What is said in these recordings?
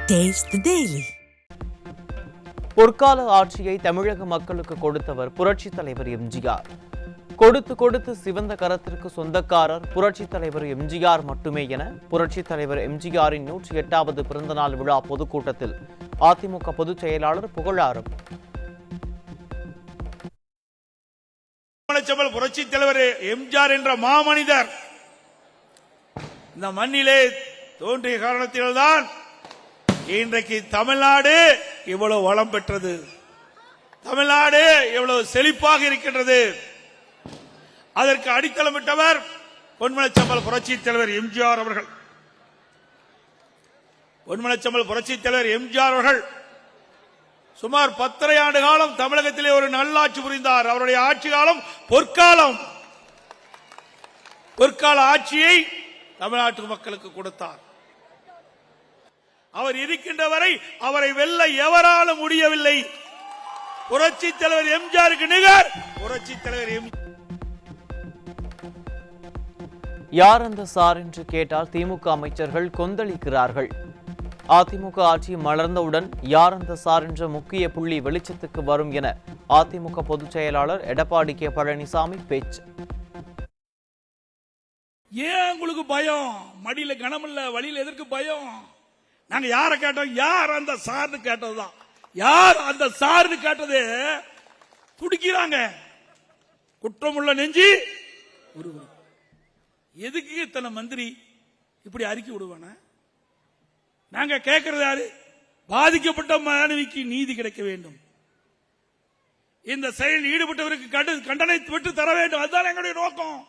Taste the Daily. பொற்கால ஆட்சியை தமிழக மக்களுக்கு கொடுத்தவர் புரட்சித் தலைவர் எம்ஜிஆர். கொடுத்து கொடுத்து சிவந்த கரத்திற்கு சொந்தக்காரர் புரட்சித் தலைவர் எம்ஜிஆர் மட்டுமே என புரட்சித் தலைவர் எம்ஜிஆரின் 108வது பிறந்தநாள் விழா பொதுக்கூட்டத்தில் அதிமுக பொதுச் செயலாளர் புகழாரம். புரட்சித் தலைவர் எம்ஜிஆர் என்ற மாமனிதர் இந்த மண்ணிலே தோன்றிய காரணத்தில்தான் இன்றைக்கு தமிழ்நாடு இவ்வளவு வளம் பெற்றது, தமிழ்நாடு இவ்வளவு செழிப்பாக இருக்கின்றது. அதற்கு அடித்தளமிட்டவர் பொன்மனச்செம்மல் புரட்சித் தலைவர் எம்ஜிஆர் அவர்கள். பொன்மனச்செம்மல் புரட்சித் தலைவர் எம்ஜிஆர் அவர்கள் சுமார் 10 ஆண்டு காலம் தமிழகத்திலே ஒரு நல்லாட்சி புரிந்தார். அவருடைய ஆட்சி காலம் பொற்காலம். பொற்கால ஆட்சியை தமிழ்நாட்டு மக்களுக்கு கொடுத்தார். அவர் இருக்கின்ற வரை அவரை வெல்ல எவராலும் முடியவில்லை. புரட்சித் தலைவர் எம்ஜிஆருக்கு நிகர் புரட்சித் தலைவர் யார் அந்த சார் என்று கேட்டால் திமுக அமைச்சர்கள் கொந்தளிக்கிறார்கள். அதிமுக ஆட்சி மலர்ந்தவுடன் யார் அந்த சார் என்ற முக்கிய புள்ளி வெளிச்சத்துக்கு வரும் என அதிமுக பொதுச் செயலாளர் எடப்பாடி கே பழனிசாமி பேச்சு. ஏன் உங்களுக்கு பயம்? மடியில கனமில்ல, வழியில் எதற்கு பயம்? நாங்க யார கேட்டோம்? யார் அந்த சார்னு கேட்டதுதான். யார் அந்த சார்னு கேட்டது துடிக்கிறாங்க. குற்றமுள்ள நெஞ்சி எதுக்கு இத்தனை மந்திரி இப்படி அறிக்கை விடுவான? நாங்க கேட்கறது யாரு? பாதிக்கப்பட்ட மாணவிக்கு நீதி கிடைக்க வேண்டும், இந்த செயலில் ஈடுபட்டவருக்கு கண்டனை விட்டு தர வேண்டும். அதுதான் எங்களுடைய நோக்கம்.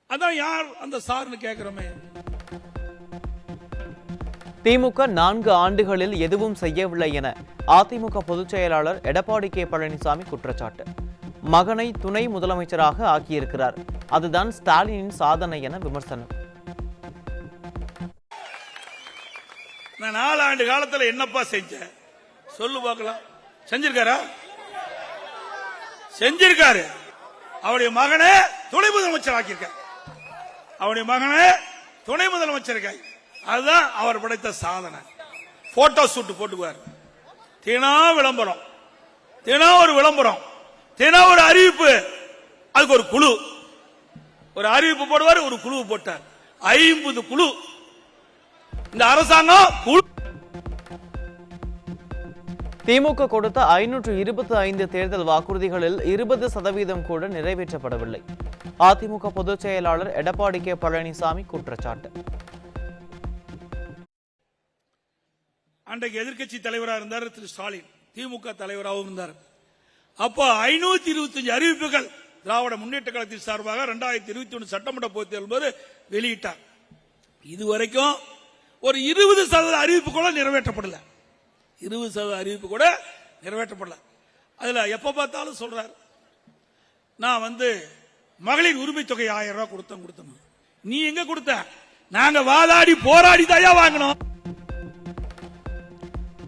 அதான் யார் அந்த சார்னு கேட்கிறோமே. திமுக 4 ஆண்டுகளில் எதுவும் செய்யவில்லை என அதிமுக பொதுச் செயலாளர் எடப்பாடி கே பழனிசாமி குற்றச்சாட்டு. மகனை துணை முதலமைச்சராக ஆக்கியிருக்கிறார், அதுதான் ஸ்டாலினின் சாதனை என விமர்சனம். நான் 4 ஆண்டு காலத்தில் என்னப்பா செஞ்ச சொல்லு பார்க்கலாம். செஞ்சிருக்காரா? செஞ்சிருக்காரு. அவருடைய மகனை துணை முதலமைச்சர் ஆக்கியிருக்கார். அவருடைய மகனை துணை முதலமைச்சர், அதுதான் அவர் படைத்த சாதனை. போட்டோ ஷூட் போட்டுக்குவார். தினம் விளம்பரம், தினம் ஒரு விளம்பரம், தினம் ஒரு அறிவிப்பு. அதுக்கு ஒரு குழு, ஒரு அறிவிப்பு போடுவார், ஒரு குழு போட்டார். 50 குழு இந்த அரசாங்கம். திமுக கொடுத்த 525 தேர்தல் வாக்குறுதிகளில் 20% கூட நிறைவேற்றப்படவில்லை. அதிமுக பொதுச் செயலாளர் எடப்பாடி கே பழனிசாமி குற்றச்சாட்டு. அன்றைக்கு எதிர்கட்சி தலைவராக இருந்தார் திரு ஸ்டாலின், திமுக தலைவராகவும் இருந்தார். அப்போ 525 அறிவிப்புகள் திராவிட முன்னேற்ற கழகத்தின் சார்பாக 2021 சட்டமன்ற பொதுத் தேர்தல் போது வெளியிட்டார். இதுவரைக்கும் ஒரு 20% அறிவிப்பு கூட நிறைவேற்றப்படல. 20% அறிவிப்பு கூட நிறைவேற்றப்படல. அதுல எப்ப பார்த்தாலும் சொல்றார், நான் மகளிர் உரிமை தொகை 1000 ரூபாய் கொடுத்தோம். நீ எங்க கொடுத்த? நாங்க வாதாடி போராடி தாயா வாங்கினோம்.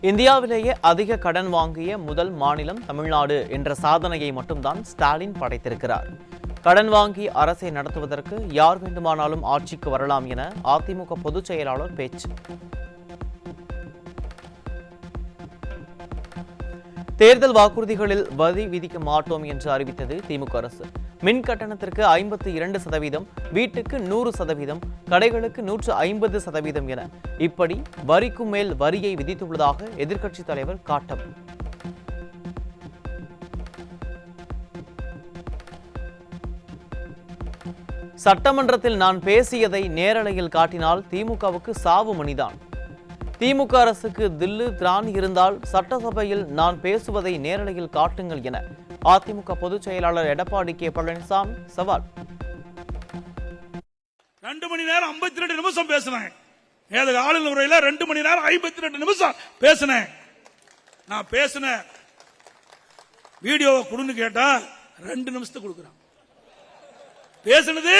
இந்தியாவிலேயே அதிக கடன் வாங்கிய முதல் மாநிலம் தமிழ்நாடு என்ற சாதனையை மட்டும்தான் ஸ்டாலின் படைத்திருக்கிறார். கடன் வாங்கி அரசை நடத்துவதற்கு யார் வேண்டுமானாலும் ஆட்சிக்கு வரலாம் என அதிமுக பொதுச் செயலாளர் பேச்சு. தேர்தல் வாக்குறுதிகளில் வரி விதிக்க மாட்டோம் என்று அறிவித்தது திமுக அரசு. மின் கட்டணத்திற்கு 52%, வீட்டுக்கு 100%, கடைகளுக்கு 150% என இப்படி வரிக்கும் மேல் வரியை விதித்துள்ளதாக எதிர்க்கட்சித் தலைவர் காட்டம். சட்டமன்றத்தில் நான் பேசியதை நேரலையில் காட்டினால் திமுகவுக்கு சாவு மணிதான். திமுக அரசுக்கு தில்லு திரான் இருந்தால் சட்டசபையில் நான் பேசுவதை நேரலையில் காட்டுங்கள் என அதிமுக பொதுச் செயலாளர் எடப்பாடி கே பழனிசாமி சவால். 2 மணி நேரம் 52 நிமிஷம் பேசினேன். ஆளுநர் உரையில 2 மணி நேரம் 52 நிமிஷம் பேசினேன். நான் பேசின வீடியோவை கொடுன்னு கேட்டா 2 நிமிஷத்துக்கு கொடுக்குறான். பேசினது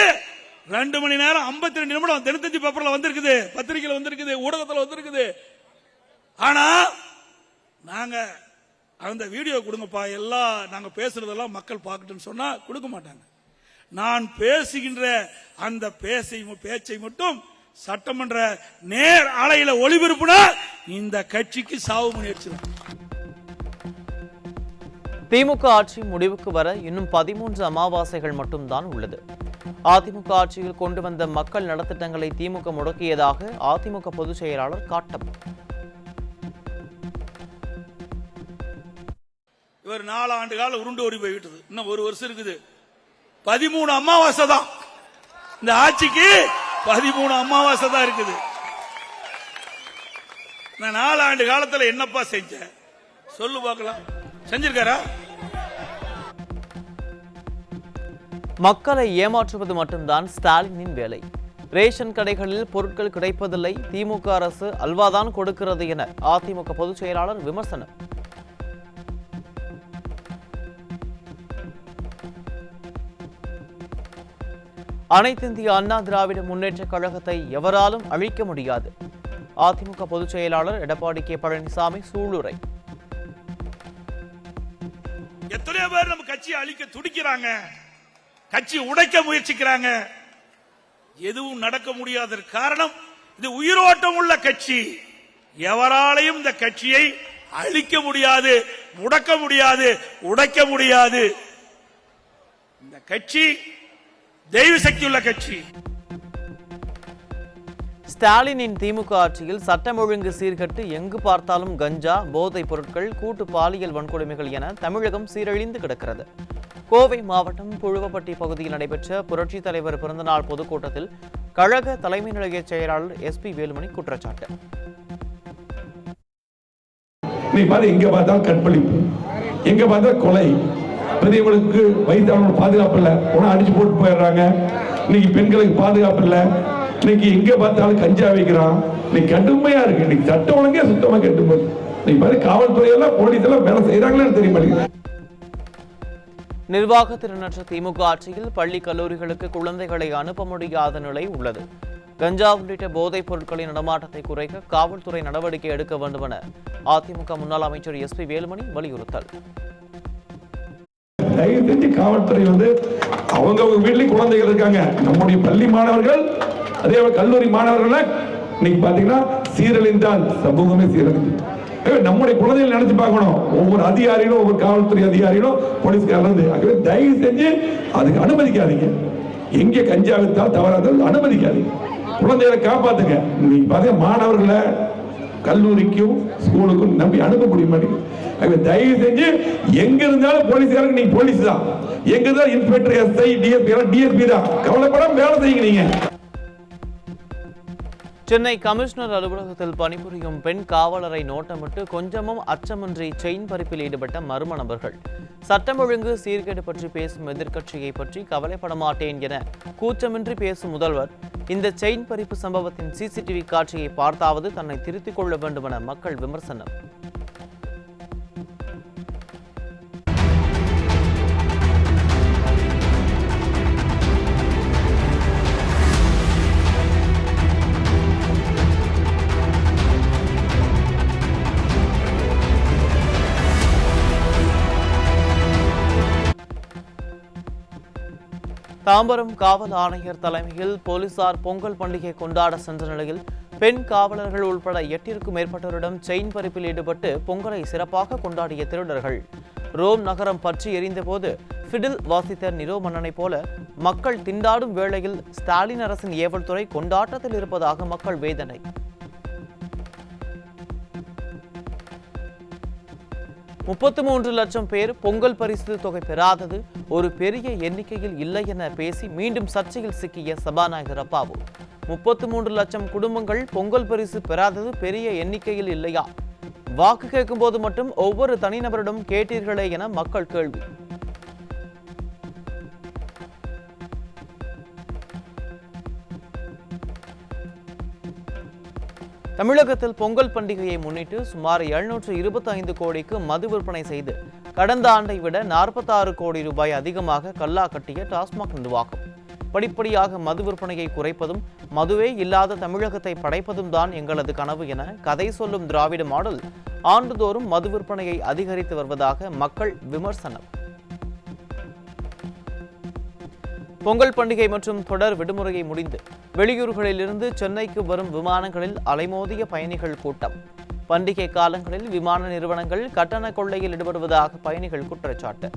2 மணி நேரம் 52 நிமிடம். தினத்தந்தி பேப்பர்ல வந்திருக்குது, பத்திரிகையில் வந்திருக்குது, ஊடகத்தில் வந்திருக்குது. ஆனா நாங்க அந்த வீடியோ கொடுங்கப்பா, எல்லாம் நாங்க பேசுறதெல்லாம் மக்கள் பார்க்கட்டும்னு சொன்னா கொடுக்க மாட்டாங்க. நான் பேசுகின்ற அந்த பேச்சை மட்டும் சட்டமன்ற நேர் ஆலையில ஒளிபரப்புனா இந்த கட்சிக்கு சாவு முயற்சி. திமுக ஆட்சி முடிவுக்கு வர இன்னும் 13 அமாவாசைகள் மட்டும்தான் உள்ளது. அதிமுக ஆட்சியில் கொண்டு வந்த மக்கள் நலத்திட்டங்களை திமுக முடக்கியதாக அதிமுக பொதுச் செயலாளர் காட்டம். இவர் 4 ஆண்டு காலம் உருண்டு ஓடி போய்விட்டது. இன்னும் 1 வருஷம் இருக்குது. 13 அமாவாசை தான் இந்த ஆட்சிக்கு. 13 அமாவாசை தான் இருக்குது. நான் 4 ஆண்டு காலத்துல என்னப்பா செஞ்ச சொல்லு பார்க்கலாம். செஞ்சிருக்காரா? மக்களை ஏமாற்றுவது மட்டும்தான் ஸ்டாலினின் வேலை. ரேஷன் கடைகளில் பொருட்கள் கிடைப்பதில்லை, திமுக அரசு அல்வாதான் கொடுக்கிறது என அதிமுக பொதுச் செயலாளர் விமர்சனம். அனைத்திந்திய அண்ணா திராவிட முன்னேற்ற கழகத்தை எவராலும் அழிக்க முடியாது. அதிமுக பொதுச் செயலாளர் எடப்பாடி கே பழனிசாமி சூளுரை. எத்தனையோ பேர் நம்ம கட்சியை அழிக்க துடிக்கிறாங்க, கட்சி உடைக்க முயற்சிக்கிறாங்க. எதுவும் நடக்க முடியாத காரணம் இது உயிரோட்டம் உள்ள கட்சி. எவராலையும் இந்த கட்சியை அழிக்க முடியாது, முடக்க முடியாது, உடைக்க முடியாது. இந்த கட்சி தெய்வ சக்தி உள்ள கட்சி. ஸ்டாலினின் திமுக ஆட்சியில் சட்டம் ஒழுங்கு சீர்கட்டு, எங்கு பார்த்தாலும் கஞ்சா, போதைப் பொருட்கள், கூட்டு பாலியல் வன்கொடுமைகள் என தமிழகம் சீரழிந்து கிடக்கிறது. கோவை மாவட்டம் புழுவப்பட்டி பகுதியில் நடைபெற்ற புரட்சித் தலைவர் பிறந்தநாள் பொதுக்கூட்டத்தில் கழக தலைமை நிலைய செயலாளர் SP வேலுமணி குற்றச்சாட்டு. எங்க பார்த்தாலும் கற்பழிப்பு, எங்க பார்த்தா கொலை, பெரியவங்களுக்கு வயதானவங்க பாதுகாப்பு இல்ல, அடிச்சு போட்டு போயிடுறாங்க. இன்னைக்கு பெண்களுக்கு பாதுகாப்பு இல்ல. இன்னைக்கு எங்க பார்த்தாலும் கஞ்சா வைக்கிறான். இன்னைக்கு கடுமையா இருக்கு. இன்னைக்கு சட்டம் ஒழுங்கே சுத்தமா கெட்டு போகுது. இன்னைக்கு பாரு காவல்துறையெல்லாம் போலீஸ் எல்லாம் வேலை செய்யறாங்கன்னு தெரிய மாட்டேங்குது. நிர்வாக திறனற்ற திமுக ஆட்சியில் பள்ளி கல்லூரிகளுக்கு குழந்தைகளை அனுப்ப முடியாத நிலை உள்ளது. கஞ்சா உள்ளிட்ட போதைப் பொருட்களின் நடமாட்டத்தை குறைக்க காவல்துறை நடவடிக்கை எடுக்க வேண்டும் என அதிமுக முன்னாள் அமைச்சர் SP வேலுமணி வலியுறுத்தல். தயவு செஞ்சு காவல்துறை அவங்க வீட்டிலேயும் குழந்தைகள் இருக்காங்க. நம்முடைய பள்ளி மாணவர்கள், அதே கல்லூரி மாணவர்கள் இன்னைக்கு பாத்தீங்கன்னா சீரழிந்தால் சமூகமே சீரழிந்து. நம்முடைய குழந்தைகள் நினைச்சு பார்க்கணும். ஒவ்வொரு அதிகாரிகளும், ஒவ்வொரு காவல்துறை அதிகாரிகளும், போலீஸ்காரர்களும் தயவு செஞ்சு அதுக்கு அனுமதிக்காதீங்க. எங்கே கஞ்சா வித்தால் தவறாத அனுமதிக்காதீங்க. குழந்தைகளை காப்பாத்துங்க. நீங்க பாத்தீங்க மாணவர்களை கல்லூரிக்கும் ஸ்கூலுக்கும் நம்பி அனுப்ப முடிய மாட்டேங்குது. தயவு செஞ்சு எங்க இருந்தாலும் போலீஸ்காரங்க நீங்க போலீஸ் தான், எங்க இருந்தாலும் இன்ஸ்பெக்டர், SI, DSP தான். கவலைப்படாம வேலை செய்யுங்க. நீங்க சென்னை கமிஷனர் அலுவலகத்தில் பணிபுரியும் பெண் காவலரை நோட்டமிட்டு கொஞ்சமும் அச்சமின்றி செயின் பறிப்பில் ஈடுபட்ட மர்ம நபர்கள். சட்டம் ஒழுங்கு சீர்கேடு பற்றி பேசும் எதிர்க்கட்சியை பற்றி கவலைப்பட மாட்டேன் என கூச்சமின்றி பேசும் முதல்வர் இந்த செயின் பறிப்பு சம்பவத்தின் CCTV காட்சியை பார்த்தாவது தன்னை திருத்திக் கொள்ள வேண்டும் என மக்கள் விமர்சனம். தாம்பரம் காவல் ஆணையர் தலைமையில் போலீசார் பொங்கல் பண்டிகை கொண்டாட சென்ற நிலையில் பெண் காவலர்கள் உள்பட 8க்கும் மேற்பட்டோரிடம் செயின் பறிப்பில் ஈடுபட்டு பொங்கலை சிறப்பாக கொண்டாடிய திருடர்கள். ரோம் நகரம் பற்றி எரிந்தபோது ஃபிடில் வாசித்த நிரோ மன்னனை போல மக்கள் திண்டாடும் வேளையில் ஸ்டாலின் அரசின் ஏவல் துறை கொண்டாட்டத்தில் இருப்பதாக மக்கள் வேதனை. $33 லட்சம் பேர் பொங்கல் பரிசு தொகை பெறாதது ஒரு பெரிய எண்ணிக்கையில் இல்லை என பேசி மீண்டும் சர்ச்சையில் சிக்கிய சபாநாயகர் அப்பாவு. 33 லட்சம் குடும்பங்கள் பொங்கல் பரிசு பெறாதது பெரிய எண்ணிக்கையில் இல்லையா? வாக்கு கேட்கும் போது மட்டும் ஒவ்வொரு தனிநபரிடம் கேட்டீர்களே என மக்கள் கேள்வி. தமிழகத்தில் பொங்கல் பண்டிகையை முன்னிட்டு சுமார் 725 கோடிக்கு மது விற்பனை செய்து கடந்த ஆண்டை விட 46 கோடி ரூபாய் அதிகமாக கல்லா கட்டிய டாஸ்மாக் நிர்வாகம். படிப்படியாக மது விற்பனையை குறைப்பதும் மதுவே இல்லாத தமிழகத்தை படைப்பதும் தான் எங்களது கனவு என கதை சொல்லும் திராவிட மாடல் ஆண்டுதோறும் மது விற்பனையை அதிகரித்து வருவதாக மக்கள் விமர்சனம். பொங்கல் பண்டிகை மற்றும் தொடர் விடுமுறையை முடிந்து வெளியூர்களிலிருந்து சென்னைக்கு வரும் விமானங்களில் அலைமோதிய பயணிகள் கூட்டம். பண்டிகை காலங்களில் விமான நிறுவனங்கள் கட்டண கொள்ளையில் ஈடுபடுவதாக பயணிகள் குற்றச்சாட்டு.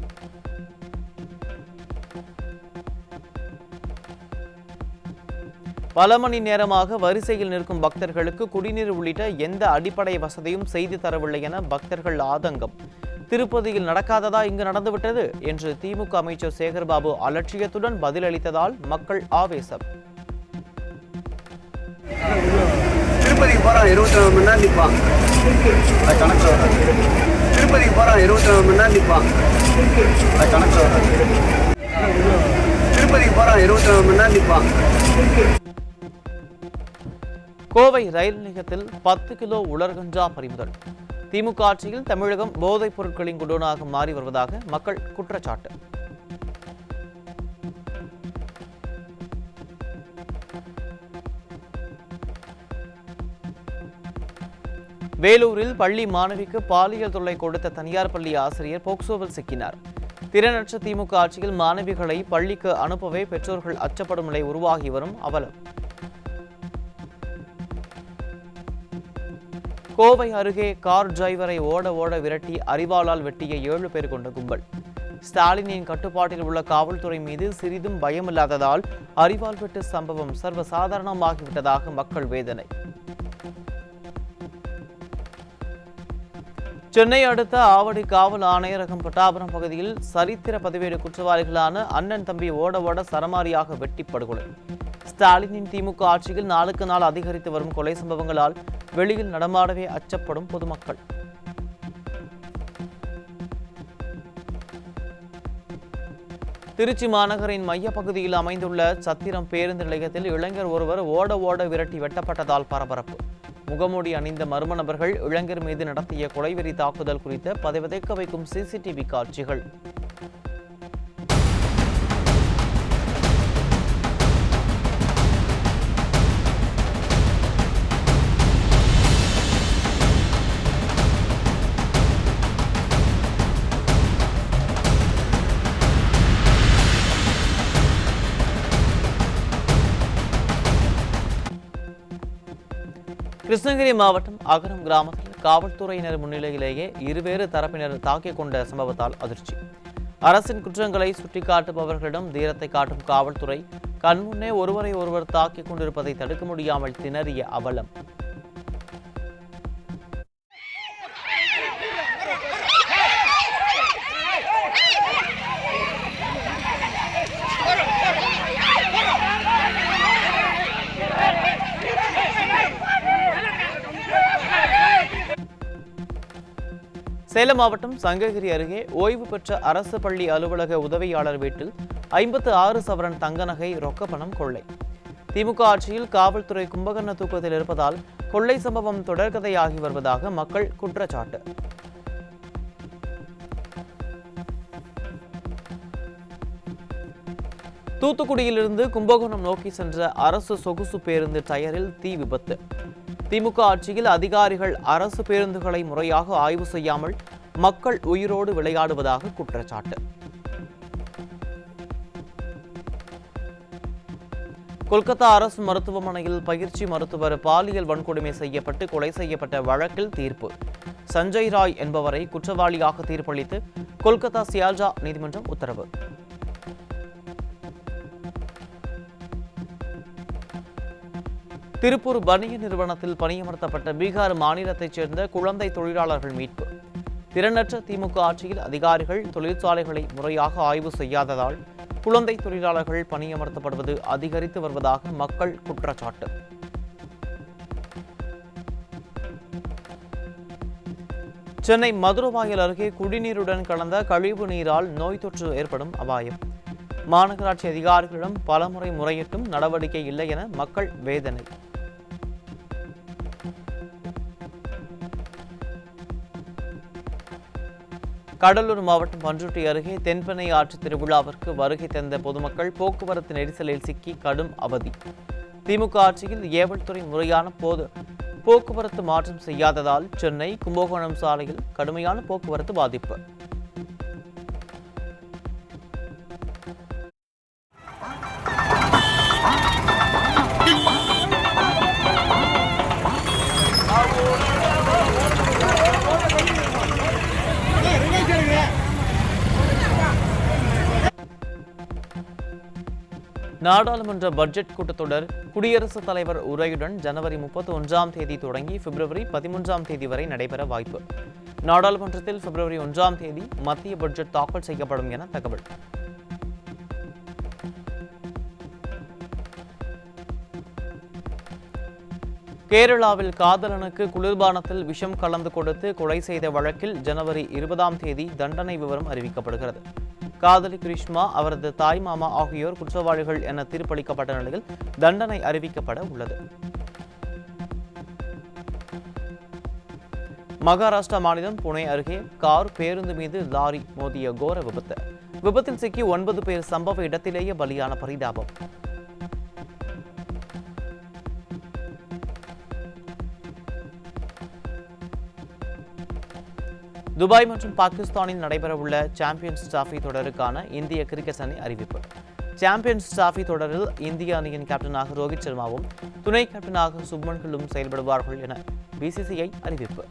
பல மணி நேரமாக வரிசையில் நிற்கும் பக்தர்களுக்கு குடிநீர் உள்ளிட்ட எந்த அடிப்படை வசதியும் செய்து தரவில்லை என பக்தர்கள் ஆதங்கம். திருப்பதியில் நடக்காததா இங்கு நடந்துவிட்டது என்று திமுக அமைச்சர் சேகர்பாபு அலட்சியத்துடன் பதிலளித்ததால் மக்கள் ஆவேசம். திருப்பதிக்கு போறான் 24 மணி நேரம் நிற்பான். அது கணக்கில் வராது. திருப்பதிக்கு போறான் 24 மணி நேரம் நிற்பான். அது கணக்கில் வராது. திருப்பதிக்கு போறான் 24 மணி நேரம் நிற்பான். கோவை ரயில் நிலையத்தில் 10 கிலோ உலர்கஞ்சா பறிமுதல். திமுக ஆட்சியில் தமிழகம் போதைப் பொருட்களின் குடோனாக மாறி வருவதாக மக்கள் குற்றச்சாட்டு. வேலூரில் பள்ளி மாணவிக்கு பாலியல் தொல்லை கொடுத்த தனியார் பள்ளி ஆசிரியர் போக்சோவில் சிக்கினார். திறனற்ற திமுக ஆட்சியில் மாணவிகளை பள்ளிக்கு அனுப்பவே பெற்றோர்கள் அச்சப்படும் நிலை உருவாகி வரும் அவலம். கோவை அருகே கார் டிரைவரை ஓட விரட்டி அரிவாளால் வெட்டிய 7 பேர் கொண்ட கும்பல். ஸ்டாலினின் கட்டுப்பாட்டில் உள்ள காவல்துறை மீது சிறிதும் பயமில்லாததால் அரிவாள் வெட்டு சம்பவம் சர்வசாதாரணமாகிவிட்டதாக மக்கள் வேதனை. சென்னை அடுத்த ஆவடி காவல் ஆணையரகம் பட்டாபுரம் பகுதியில் சரித்திர பதிவேடு குற்றவாளிகளான அண்ணன் தம்பி ஓட சரமாரியாக வெட்டி படுகொலை. ஸ்டாலினின் திமுக ஆட்சியில் நாளுக்கு நாள் அதிகரித்து வரும் கொலை சம்பவங்களால் வெளியில் நடமாடவே அச்சப்படும் பொதுமக்கள். திருச்சி மாநகரின் மையப்பகுதியில் அமைந்துள்ள சத்திரம் பேருந்து நிலையத்தில் இளைஞர் ஒருவர் ஓட விரட்டி வெட்டப்பட்டதால் பரபரப்பு. முகமூடி அணிந்த மர்ம நபர்கள் இளைஞர் மீது நடத்திய கொலைவெறி தாக்குதல் குறித்த பதைவதைக்க வைக்கும் சிசிடிவி காட்சிகள். கிருஷ்ணகிரி மாவட்டம் அகரம் கிராமத்தில் காவல்துறையினர் முன்னிலையிலேயே இருவேறு தரப்பினர் தாக்கிக் கொண்ட சம்பவத்தால் அதிர்ச்சி. அரசின் குற்றங்களை சுட்டிக்காட்டுபவர்களிடம் தீரத்தை காட்டும் காவல்துறை கண்முன்னே ஒருவரை ஒருவர் தாக்கிக் கொண்டிருப்பதை தடுக்க முடியாமல் திணறிய அவலம். சேலம் மாவட்டம் சங்ககிரி அருகே ஓய்வு பெற்ற அரசு பள்ளி அலுவலக உதவியாளர் வீட்டில் 56 சவரன் தங்க நகை ரொக்க பணம் கொள்ளை. திமுக ஆட்சியில் காவல்துறை கும்பகர்ண தூக்கத்தில் இருப்பதால் கொள்ளை சம்பவம் தொடர்கதையாகி வருவதாக மக்கள் குற்றச்சாட்டு. தூத்துக்குடியிலிருந்து கும்பகோணம் நோக்கி சென்ற அரசு சொகுசு பேருந்து டயரில் தீ விபத்து. திமுக ஆட்சியில் அதிகாரிகள் அரசு பேருந்துகளை முறையாக ஆய்வு செய்யாமல் மக்கள் உயிரோடு விளையாடுவதாக குற்றச்சாட்டு. கொல்கத்தா அரசு மருத்துவமனையில் பயிற்சி மருத்துவர் பாலியல் வன்கொடுமை செய்யப்பட்டு கொலை செய்யப்பட்ட வழக்கில் தீர்ப்பு. சஞ்சய் ராய் என்பவரை குற்றவாளியாக தீர்ப்பளித்து கொல்கத்தா சியால்ஜா நீதிமன்றம் உத்தரவு. திருப்பூர் பனியன் நிறுவனத்தில் பணியமர்த்தப்பட்ட பீகார் மாநிலத்தைச் சேர்ந்த குழந்தை தொழிலாளர்கள் மீட்பு. திறனற்ற திமுக ஆட்சியில் அதிகாரிகள் தொழிற்சாலைகளை முறையாக ஆய்வு செய்யாததால் குழந்தை தொழிலாளர்கள் பணியமர்த்தப்படுவது அதிகரித்து வருவதாக மக்கள் குற்றச்சாட்டு. சென்னை மதுரவாயல் அருகே குடிநீருடன் கலந்த கழிவு நீரால் நோய் தொற்று ஏற்படும் அபாயம். மாநகராட்சி அதிகாரிகளிடம் பலமுறை முறையிட்டும் நடவடிக்கை இல்லை என மக்கள் வேதனை. கடலூர் மாவட்டம் பண்ருட்டி அருகே தென்பெண்ணை ஆற்று திருவிழாவிற்கு வருகை தந்த பொதுமக்கள் போக்குவரத்து நெரிசலில் சிக்கி கடும் அவதி. திமுக ஆட்சியில் ஏவல்துறை முறையான போக்குவரத்து மாற்றம் செய்யாததால் சென்னை கும்பகோணம் சாலையில் கடுமையான போக்குவரத்து பாதிப்பு. நாடாளுமன்ற பட்ஜெட் கூட்டத்தொடர் குடியரசுத் தலைவர் உரையுடன் ஜனவரி 31ஆம் தேதி தொடங்கி பிப்ரவரி 13ஆம் தேதி வரை நடைபெற வாய்ப்பு. நாடாளுமன்றத்தில் பிப்ரவரி 1ஆம் தேதி மத்திய பட்ஜெட் தாக்கல் செய்யப்படும் என தகவல். கேரளாவில் காதலனுக்கு குளிர்பானத்தில் விஷம் கலந்து கொடுத்து கொலை செய்த வழக்கில் ஜனவரி 20ஆம் தேதி தண்டனை விவரம் அறிவிக்கப்படுகிறது. காதலி கிருஷ்மா, அவரது தாய் மாமா ஆகியோர் குற்றவாளிகள் என தீர்ப்பளிக்கப்பட்ட நிலையில் தண்டனை அறிவிக்கப்பட உள்ளது. மகாராஷ்டிரா மாநிலம் புனே அருகே கார் பேருந்து மீது லாரி மோதிய கோர விபத்து. விபத்தில் சிக்கி 9 பேர் சம்பவ இடத்திலேயே பலியான பரிதாபம். துபாய் மற்றும் பாகிஸ்தானில் நடைபெறவுள்ள சாம்பியன்ஸ் டிராபி தொடருக்கான இந்திய கிரிக்கெட் அணி அறிவிப்பு. சாம்பியன்ஸ் டிராபி தொடரில் இந்திய அணியின் கேப்டனாக ரோஹித் சர்மாவும் துணை கேப்டனாக சுப்மன் கில்லும் செயல்படுவார்கள் என BCCI அறிவிப்பு.